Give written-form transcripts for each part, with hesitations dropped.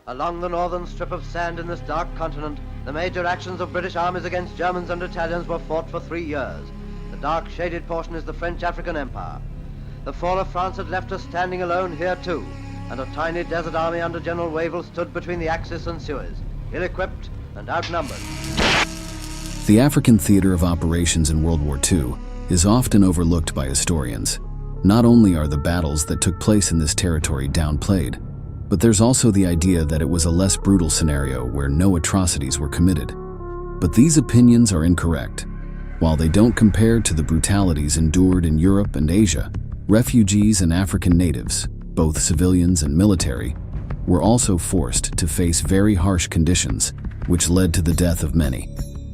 Along the northern strip of sand in this dark continent, the major actions of British armies against Germans and Italians were fought for 3 years. The dark shaded portion is the French African Empire. The fall of France had left us standing alone here too, and a tiny desert army under General Wavell stood between the Axis and Suez, ill-equipped and outnumbered. The African theater of operations in World War II is often overlooked by historians. Not only are the battles that took place in this territory downplayed, but there's also the idea that it was a less brutal scenario where no atrocities were committed. But these opinions are incorrect. While they don't compare to the brutalities endured in Europe and Asia, refugees and African natives, both civilians and military, were also forced to face very harsh conditions, which led to the death of many.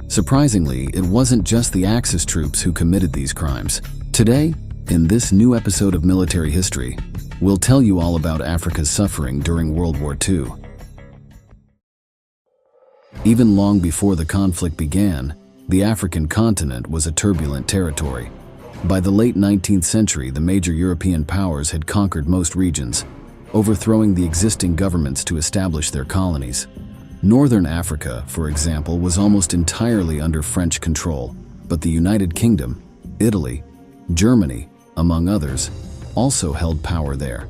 Surprisingly, it wasn't just the Axis troops who committed these crimes. Today, in this new episode of Military History, we'll tell you all about Africa's suffering during World War II. Even long before the conflict began, the African continent was a turbulent territory. By the late 19th century, the major European powers had conquered most regions, overthrowing the existing governments to establish their colonies. Northern Africa, for example, was almost entirely under French control, but the United Kingdom, Italy, Germany, among others, also held power there.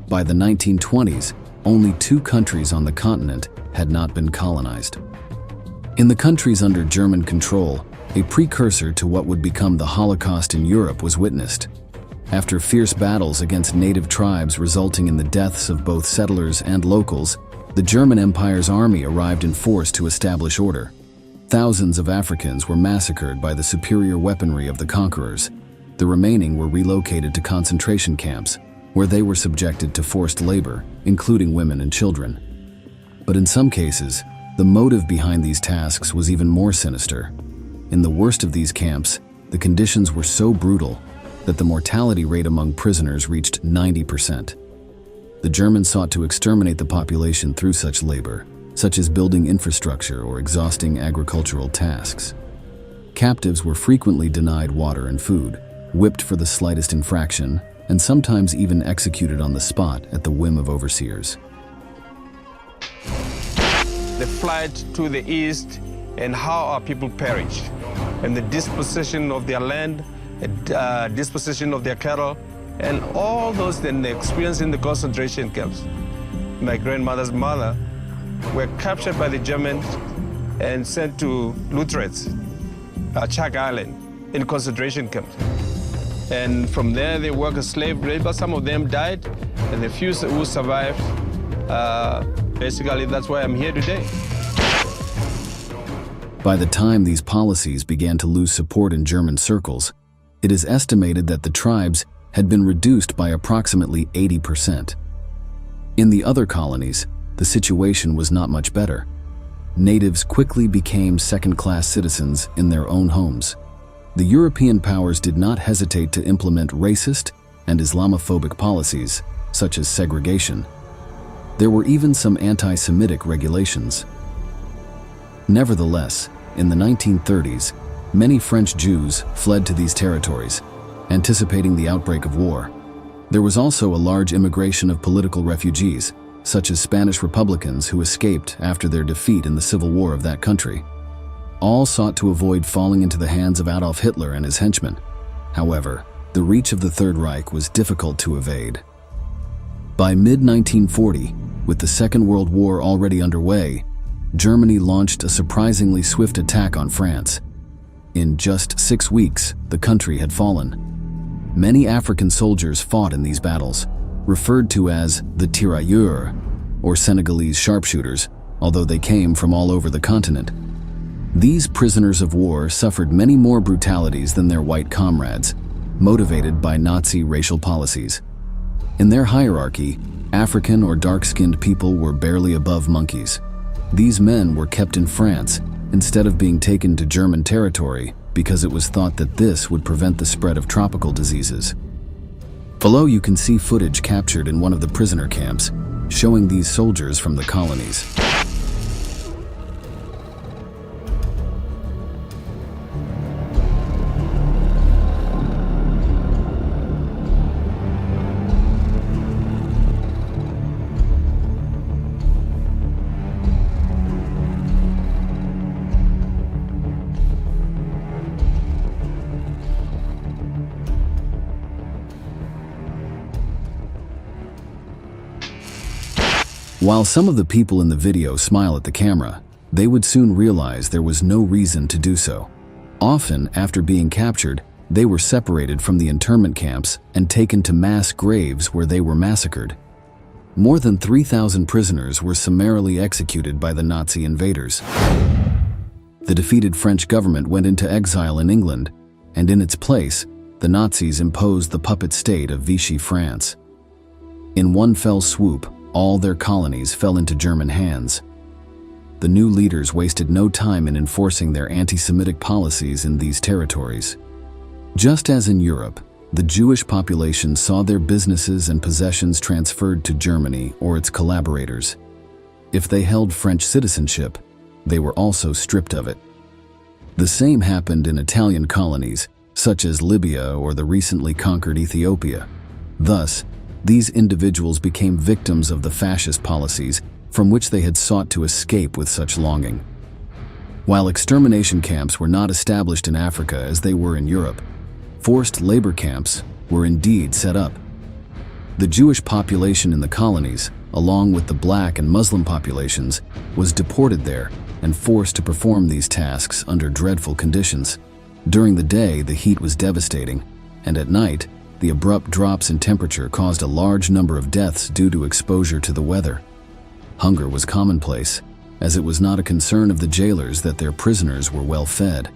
By the 1920s, only 2 countries on the continent had not been colonized. In the countries under German control, a precursor to what would become the Holocaust in Europe was witnessed. After fierce battles against native tribes resulting in the deaths of both settlers and locals, the German Empire's army arrived in force to establish order. Thousands of Africans were massacred by the superior weaponry of the conquerors. The remaining were relocated to concentration camps, where they were subjected to forced labor, including women and children. But in some cases, the motive behind these tasks was even more sinister. In the worst of these camps, the conditions were so brutal that the mortality rate among prisoners reached 90%. The Germans sought to exterminate the population through such labor, such as building infrastructure or exhausting agricultural tasks. Captives were frequently denied water and food, whipped for the slightest infraction, and sometimes even executed on the spot at the whim of overseers. The flight to the east and how our people perished, and the dispossession of their land, dispossession of their cattle, and all those then experienced in the concentration camps. My grandmother's mother were captured by the Germans and sent to Lutretz, Chak Island, in concentration camps. And from there, they worked as slave labor. Some of them died, and the few who survived, basically, that's why I'm here today. By the time these policies began to lose support in German circles, it is estimated that the tribes had been reduced by approximately 80%. In the other colonies, the situation was not much better. Natives quickly became second-class citizens in their own homes. The European powers did not hesitate to implement racist and Islamophobic policies, such as segregation. There were even some anti-Semitic regulations. Nevertheless, in the 1930s, many French Jews fled to these territories, anticipating the outbreak of war. There was also a large immigration of political refugees, such as Spanish Republicans who escaped after their defeat in the civil war of that country. All sought to avoid falling into the hands of Adolf Hitler and his henchmen. However, the reach of the Third Reich was difficult to evade. By mid-1940, with the Second World War already underway, Germany launched a surprisingly swift attack on France. In just 6 weeks, the country had fallen. Many African soldiers fought in these battles, referred to as the tirailleurs, or Senegalese sharpshooters, although they came from all over the continent. These prisoners of war suffered many more brutalities than their white comrades, motivated by Nazi racial policies. In their hierarchy, African or dark-skinned people were barely above monkeys. These men were kept in France instead of being taken to German territory because it was thought that this would prevent the spread of tropical diseases. Below you can see footage captured in one of the prisoner camps, showing these soldiers from the colonies. While some of the people in the video smile at the camera, they would soon realize there was no reason to do so. Often, after being captured, they were separated from the internment camps and taken to mass graves where they were massacred. More than 3,000 prisoners were summarily executed by the Nazi invaders. The defeated French government went into exile in England, and in its place, the Nazis imposed the puppet state of Vichy France. In one fell swoop, all their colonies fell into German hands. The new leaders wasted no time in enforcing their anti-Semitic policies in these territories. Just as in Europe, the Jewish population saw their businesses and possessions transferred to Germany or its collaborators. If they held French citizenship, they were also stripped of it. The same happened in Italian colonies, such as Libya or the recently conquered Ethiopia. Thus, these individuals became victims of the fascist policies from which they had sought to escape with such longing. While extermination camps were not established in Africa as they were in Europe, forced labor camps were indeed set up. The Jewish population in the colonies, along with the black and Muslim populations, was deported there and forced to perform these tasks under dreadful conditions. During the day, the heat was devastating, and at night, the abrupt drops in temperature caused a large number of deaths due to exposure to the weather. Hunger was commonplace, as it was not a concern of the jailers that their prisoners were well fed.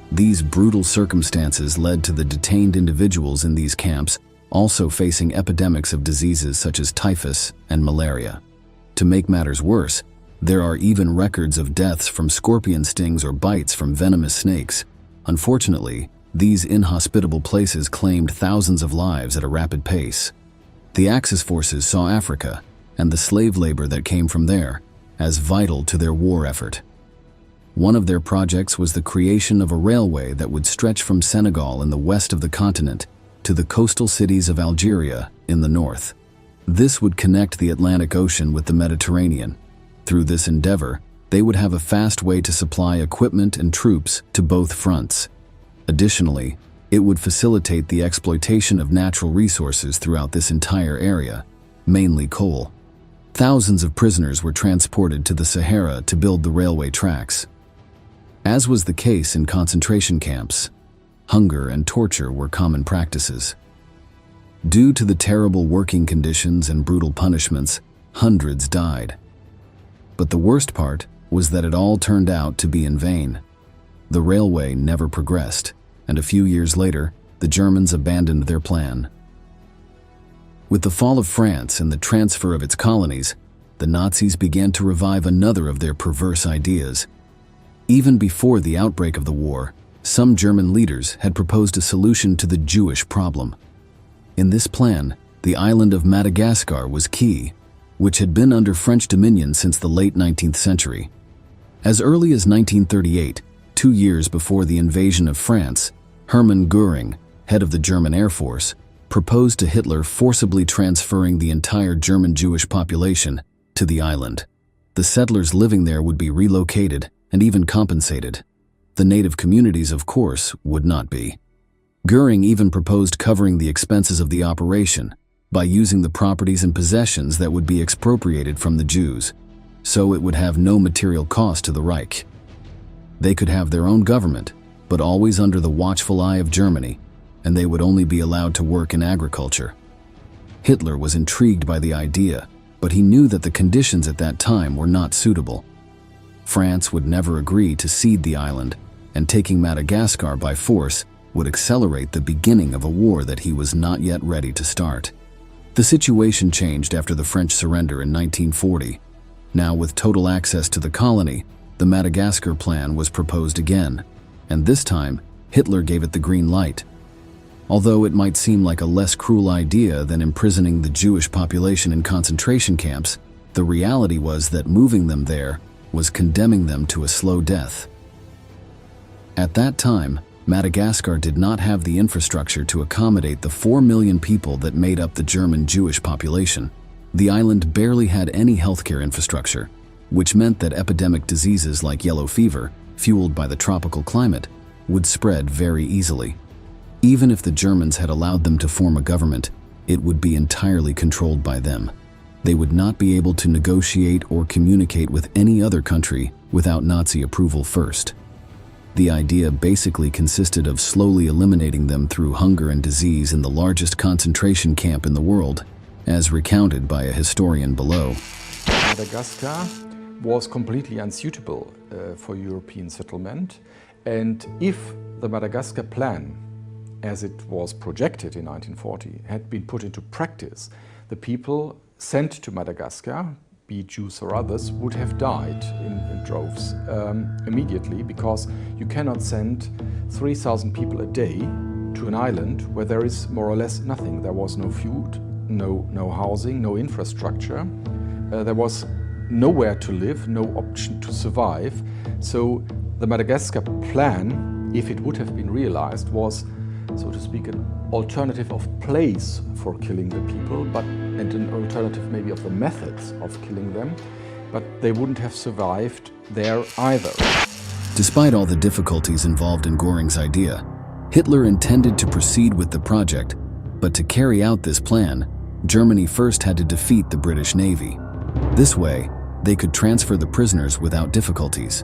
These brutal circumstances led to the detained individuals in these camps also facing epidemics of diseases such as typhus and malaria. To make matters worse, there are even records of deaths from scorpion stings or bites from venomous snakes. Unfortunately, these inhospitable places claimed thousands of lives at a rapid pace. The Axis forces saw Africa and the slave labor that came from there as vital to their war effort. One of their projects was the creation of a railway that would stretch from Senegal in the west of the continent to the coastal cities of Algeria in the north. This would connect the Atlantic Ocean with the Mediterranean. Through this endeavor, they would have a fast way to supply equipment and troops to both fronts. Additionally, it would facilitate the exploitation of natural resources throughout this entire area, mainly coal. Thousands of prisoners were transported to the Sahara to build the railway tracks. As was the case in concentration camps, hunger and torture were common practices. Due to the terrible working conditions and brutal punishments, hundreds died. But the worst part was that it all turned out to be in vain. The railway never progressed, and a few years later, the Germans abandoned their plan. With the fall of France and the transfer of its colonies, the Nazis began to revive another of their perverse ideas. Even before the outbreak of the war, some German leaders had proposed a solution to the Jewish problem. In this plan, the island of Madagascar was key, which had been under French dominion since the late 19th century. As early as 1938, 2 years before the invasion of France, Hermann Göring, head of the German Air Force, proposed to Hitler forcibly transferring the entire German Jewish population to the island. The settlers living there would be relocated and even compensated. The native communities, of course, would not be. Göring even proposed covering the expenses of the operation by using the properties and possessions that would be expropriated from the Jews, so it would have no material cost to the Reich. They could have their own government, but always under the watchful eye of Germany, and they would only be allowed to work in agriculture. Hitler was intrigued by the idea, but he knew that the conditions at that time were not suitable. France would never agree to cede the island, and taking Madagascar by force would accelerate the beginning of a war that he was not yet ready to start. The situation changed after the French surrender in 1940. Now, with total access to the colony, the Madagascar plan was proposed again, and this time, Hitler gave it the green light. Although it might seem like a less cruel idea than imprisoning the Jewish population in concentration camps, the reality was that moving them there was condemning them to a slow death. At that time, Madagascar did not have the infrastructure to accommodate the 4 million people that made up the German Jewish population. The island barely had any healthcare infrastructure, which meant that epidemic diseases like yellow fever, fueled by the tropical climate, would spread very easily. Even if the Germans had allowed them to form a government, it would be entirely controlled by them. They would not be able to negotiate or communicate with any other country without Nazi approval first. The idea basically consisted of slowly eliminating them through hunger and disease in the largest concentration camp in the world, as recounted by a historian below. Madagascar was completely unsuitable for European settlement, and if the Madagascar plan, as it was projected in 1940, had been put into practice, the people sent to Madagascar, be it Jews or others, would have died in droves immediately, because you cannot send 3,000 people a day to an island where there is more or less nothing. There was no food, no housing, no infrastructure. There was nowhere to live, no option to survive. So the Madagascar plan, if it would have been realized, was, so to speak, an alternative of place for killing the people, and an alternative maybe of the methods of killing them, but they wouldn't have survived there either. Despite all the difficulties involved in Göring's idea, Hitler intended to proceed with the project, but to carry out this plan, Germany first had to defeat the British Navy. This way, they could transfer the prisoners without difficulties.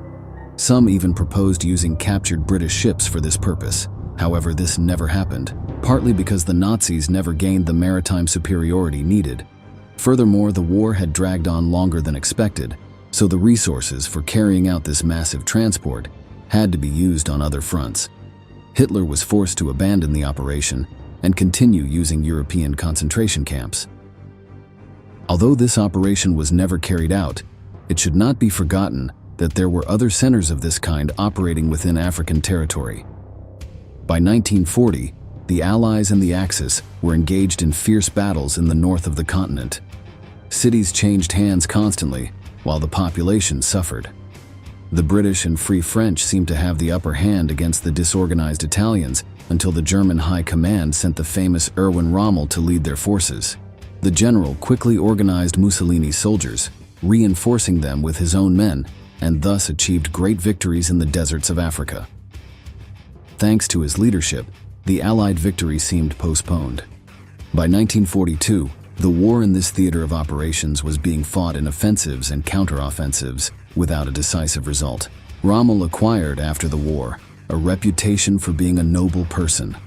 Some even proposed using captured British ships for this purpose. However, this never happened, partly because the Nazis never gained the maritime superiority needed. Furthermore, the war had dragged on longer than expected, so the resources for carrying out this massive transport had to be used on other fronts. Hitler was forced to abandon the operation and continue using European concentration camps. Although this operation was never carried out, it should not be forgotten that there were other centers of this kind operating within African territory. By 1940, the Allies and the Axis were engaged in fierce battles in the north of the continent. Cities changed hands constantly, while the population suffered. The British and Free French seemed to have the upper hand against the disorganized Italians until the German High Command sent the famous Erwin Rommel to lead their forces. The general quickly organized Mussolini's soldiers, reinforcing them with his own men, and thus achieved great victories in the deserts of Africa. Thanks to his leadership, the Allied victory seemed postponed. By 1942, the war in this theater of operations was being fought in offensives and counteroffensives without a decisive result. Rommel acquired, after the war, a reputation for being a noble person,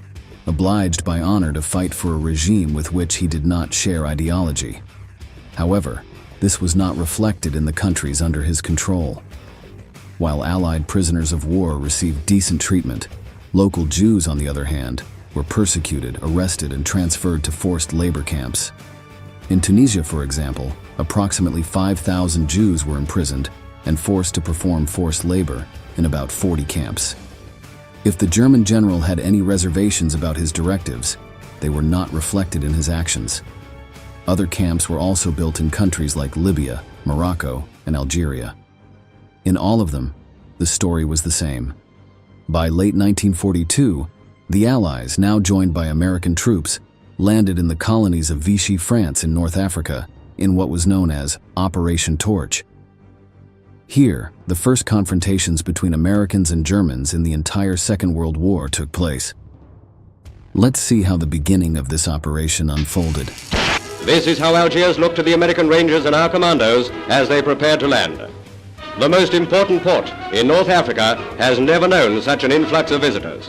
obliged by honor to fight for a regime with which he did not share ideology. However, this was not reflected in the countries under his control. While Allied prisoners of war received decent treatment, local Jews, on the other hand, were persecuted, arrested, and transferred to forced labor camps. In Tunisia, for example, approximately 5,000 Jews were imprisoned and forced to perform forced labor in about 40 camps. If the German general had any reservations about his directives, they were not reflected in his actions. Other camps were also built in countries like Libya, Morocco, and Algeria. In all of them, the story was the same. By late 1942, the Allies, now joined by American troops, landed in the colonies of Vichy, France in North Africa, in what was known as Operation Torch. Here, the first confrontations between Americans and Germans in the entire Second World War took place. Let's see how the beginning of this operation unfolded. This is how Algiers looked to the American Rangers and our commandos as they prepared to land. The most important port in North Africa has never known such an influx of visitors.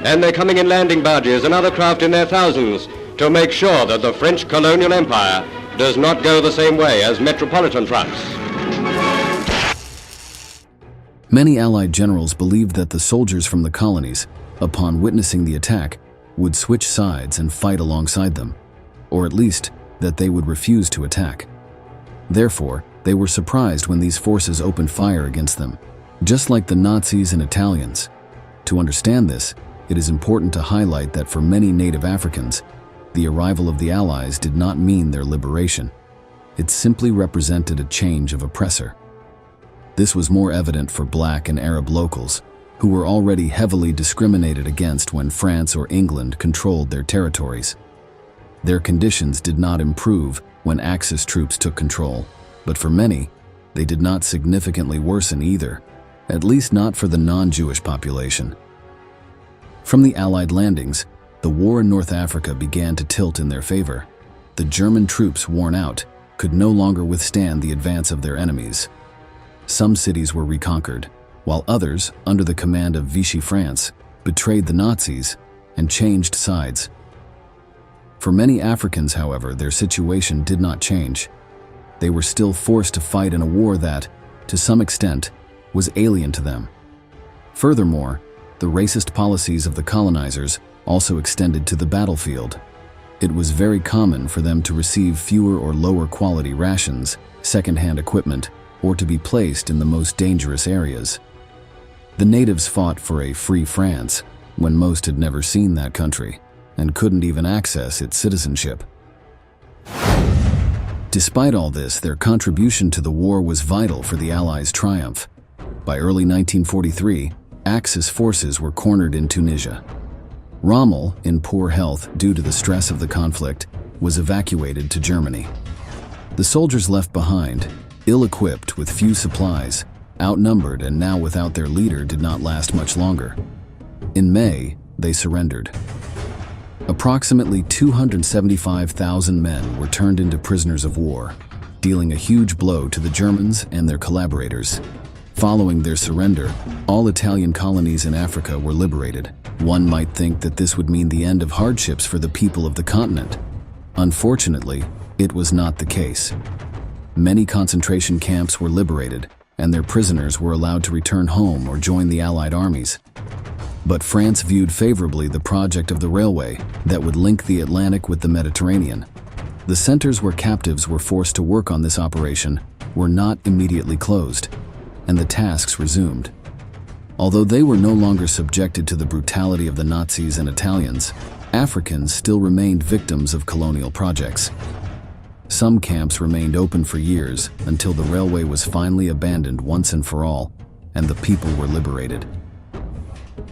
And they're coming in landing barges and other craft in their thousands to make sure that the French colonial empire does not go the same way as metropolitan France. Many Allied generals believed that the soldiers from the colonies, upon witnessing the attack, would switch sides and fight alongside them, or at least that they would refuse to attack. Therefore, they were surprised when these forces opened fire against them, just like the Nazis and Italians. To understand this, it is important to highlight that for many native Africans, the arrival of the Allies did not mean their liberation. It simply represented a change of oppressor. This was more evident for Black and Arab locals, who were already heavily discriminated against when France or England controlled their territories. Their conditions did not improve when Axis troops took control, but for many, they did not significantly worsen either, at least not for the non-Jewish population. From the Allied landings, the war in North Africa began to tilt in their favor. The German troops, worn out, could no longer withstand the advance of their enemies. Some cities were reconquered, while others, under the command of Vichy France, betrayed the Nazis and changed sides. For many Africans, however, their situation did not change. They were still forced to fight in a war that, to some extent, was alien to them. Furthermore, the racist policies of the colonizers also extended to the battlefield. It was very common for them to receive fewer or lower quality rations, second-hand equipment, or to be placed in the most dangerous areas. The natives fought for a free France when most had never seen that country and couldn't even access its citizenship. Despite all this, their contribution to the war was vital for the Allies' triumph. By early 1943, Axis forces were cornered in Tunisia. Rommel, in poor health due to the stress of the conflict, was evacuated to Germany. The soldiers left behind, ill-equipped with few supplies, outnumbered and now without their leader, did not last much longer. In May, they surrendered. Approximately 275,000 men were turned into prisoners of war, dealing a huge blow to the Germans and their collaborators. Following their surrender, all Italian colonies in Africa were liberated. One might think that this would mean the end of hardships for the people of the continent. Unfortunately, it was not the case. Many concentration camps were liberated, and their prisoners were allowed to return home or join the Allied armies. But France viewed favorably the project of the railway that would link the Atlantic with the Mediterranean. The centers where captives were forced to work on this operation were not immediately closed, and the tasks resumed. Although they were no longer subjected to the brutality of the Nazis and Italians, Africans still remained victims of colonial projects. Some camps remained open for years until the railway was finally abandoned once and for all, and the people were liberated.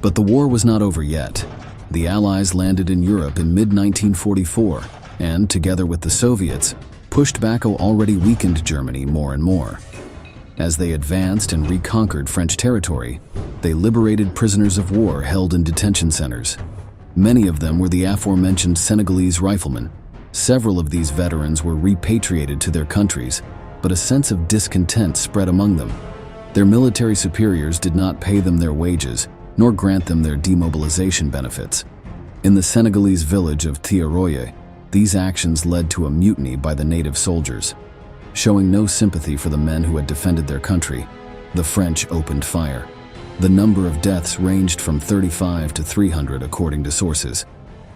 But the war was not over yet. The Allies landed in Europe in mid-1944 and, together with the Soviets, pushed back already weakened Germany more and more. As they advanced and reconquered French territory, they liberated prisoners of war held in detention centers. Many of them were the aforementioned Senegalese riflemen. Several of these veterans were repatriated to their countries, but a sense of discontent spread among them. Their military superiors did not pay them their wages, nor grant them their demobilization benefits. In the Senegalese village of Thiaroye, these actions led to a mutiny by the native soldiers. Showing no sympathy for the men who had defended their country, the French opened fire. The number of deaths ranged from 35 to 300 according to sources.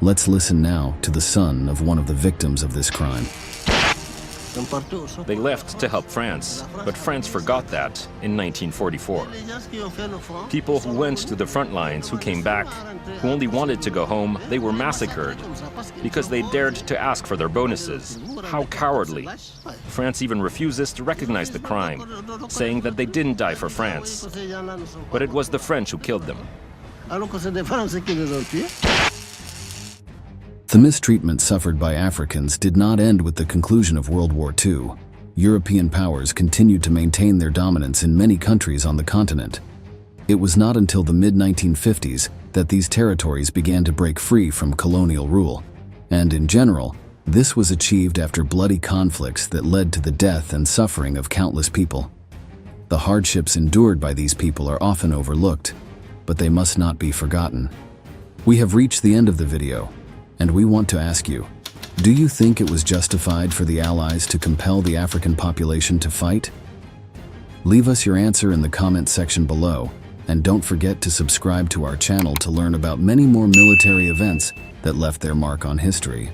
Let's listen now to the son of one of the victims of this crime. They left to help France, but France forgot that in 1944. People who went to the front lines, who came back, who only wanted to go home, they were massacred because they dared to ask for their bonuses. How cowardly. France even refuses to recognize the crime, saying that they didn't die for France, but it was the French who killed them. The mistreatment suffered by Africans did not end with the conclusion of World War II. European powers continued to maintain their dominance in many countries on the continent. It was not until the mid-1950s that these territories began to break free from colonial rule. And in general, this was achieved after bloody conflicts that led to the death and suffering of countless people. The hardships endured by these people are often overlooked, but they must not be forgotten. We have reached the end of the video, and we want to ask you, do you think it was justified for the Allies to compel the African population to fight? Leave us your answer in the comment section below, and don't forget to subscribe to our channel to learn about many more military events that left their mark on history.